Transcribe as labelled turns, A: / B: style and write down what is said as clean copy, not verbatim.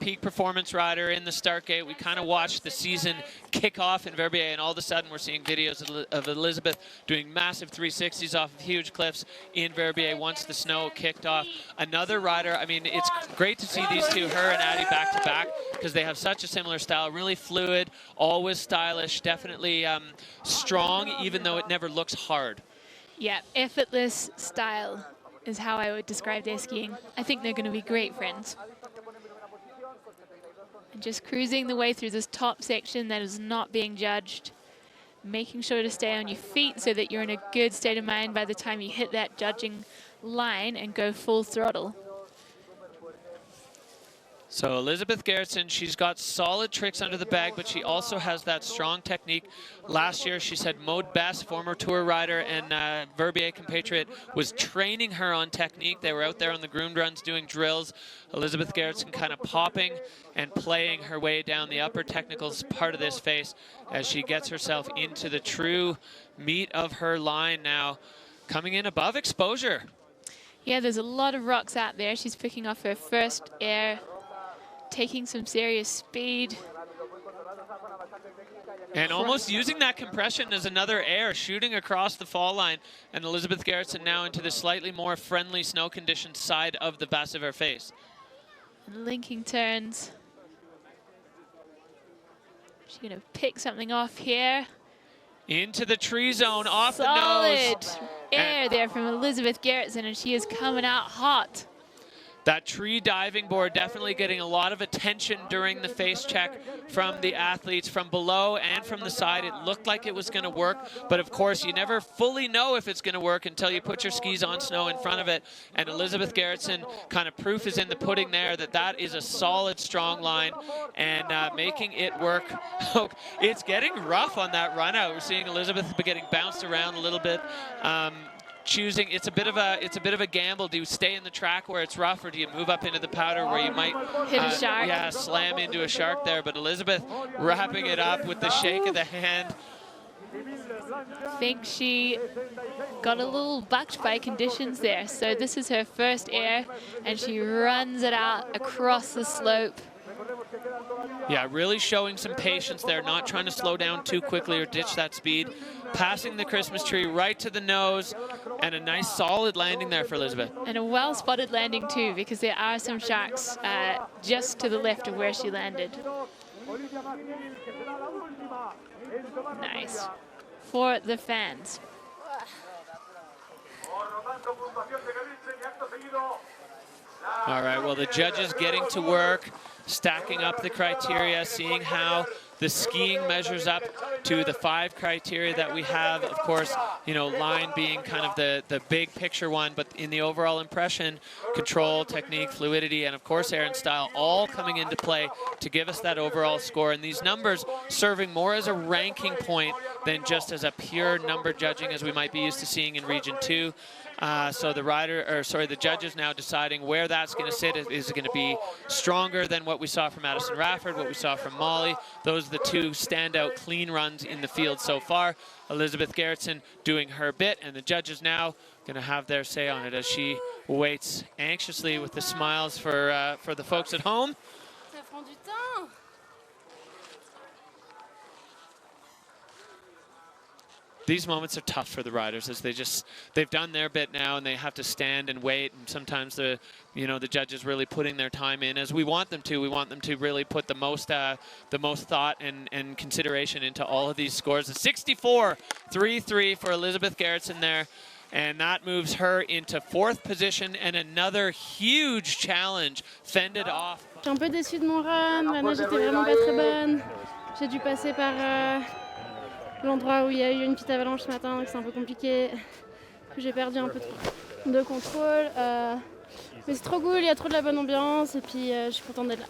A: peak performance rider in the start gate. We kind of watched the season kick off in Verbier, and all of a sudden we're seeing videos of Elizabeth doing massive 360s off of huge cliffs in Verbier once the snow kicked off. Another rider, I mean, it's great to see these two, her and Addie, back to back, because they have such a similar style, really fluid, always stylish, definitely strong, even though it never looks hard.
B: Yeah, effortless style is how I would describe their skiing. I think they're going to be great friends. And just cruising the way through this top section that is not being judged, making sure to stay on your feet so that you're in a good state of mind by the time you hit that judging line and go full throttle.
A: So Elizabeth Gerritzen, she's got solid tricks under the bag, but she also has that strong technique. Last year, she said Maud Bess, former tour rider and Verbier compatriot, was training her on technique. They were out there on the groomed runs doing drills. Elizabeth Gerritzen kind of popping and playing her way down the upper technicals part of this face as she gets herself into the true meat of her line now, coming in above exposure.
B: Yeah, there's a lot of rocks out there. She's picking off her first air, taking some serious speed.
A: And almost using that compression as another air, shooting across the fall line. And Elizabeth Gerritzen now into the slightly more friendly snow conditioned side of the base of her face.
B: And linking turns. She's going to pick something off here.
A: Into the tree zone, off the nose.
B: Solid air there from Elizabeth Gerritzen, and she is coming out hot.
A: That tree diving board definitely getting a lot of attention during the face check from the athletes from below and from the side. It looked like it was going to work, but of course you never fully know if it's going to work until you put your skis on snow in front of it. And Elizabeth Gerritzen, kind of proof is in the pudding there that that is a solid, strong line and making it work. It's getting rough on that run out. We're seeing Elizabeth getting bounced around a little bit. Choosing, it's a bit of a gamble. Do you stay in the track where it's rough, or do you move up into the powder where you might
B: hit a shark?
A: Yeah, slam into a shark there. But Elizabeth wrapping it up with the shake of the hand.
B: I think she got a little bucked by conditions there. So this is her first air, and she runs it out across the slope.
A: Yeah, really showing some patience there, not trying to slow down too quickly or ditch that speed. Passing the Christmas tree right to the nose, and a nice solid landing there for Elizabeth.
B: And a well-spotted landing too, because there are some sharks just to the left of where she landed. Nice. For the fans.
A: All right, well, the judges getting to work, stacking up the criteria, seeing how the skiing measures up to the 5 criteria that we have. Of course, you know, line being kind of the big picture one, but in the overall impression, control, technique, fluidity, and of course air and style all coming into play to give us that overall score. And these numbers serving more as a ranking point than just as a pure number judging as we might be used to seeing in Region 2. So the judges now deciding where that's going to sit. Is it going to be stronger than what we saw from Addison Rafford, what we saw from Molly? Those are the 2 standout clean runs in the field so far. Elizabeth Gerritzen doing her bit, and the judges now going to have their say on it as she waits anxiously with the smiles for the folks at home. These moments are tough for the riders as they've done their bit now and they have to stand and wait, and sometimes the judges really putting their time in as we want them to. We want them to really put the most thought and consideration into all of these scores. A 64-3-3 for Elizabeth Gerritzen there, and that moves her into 4th position, and another huge challenge fended off.
C: Je suis un peu déçue de mon run, la neige était vraiment pas très bonne. J'ai dû passer par l'endroit où il y a eu une petite avalanche ce matin, donc c'est un peu compliqué. J'ai perdu un peu de contrôle. Mais c'est trop cool, il y a trop de la bonne ambiance et puis je suis contente d'être là.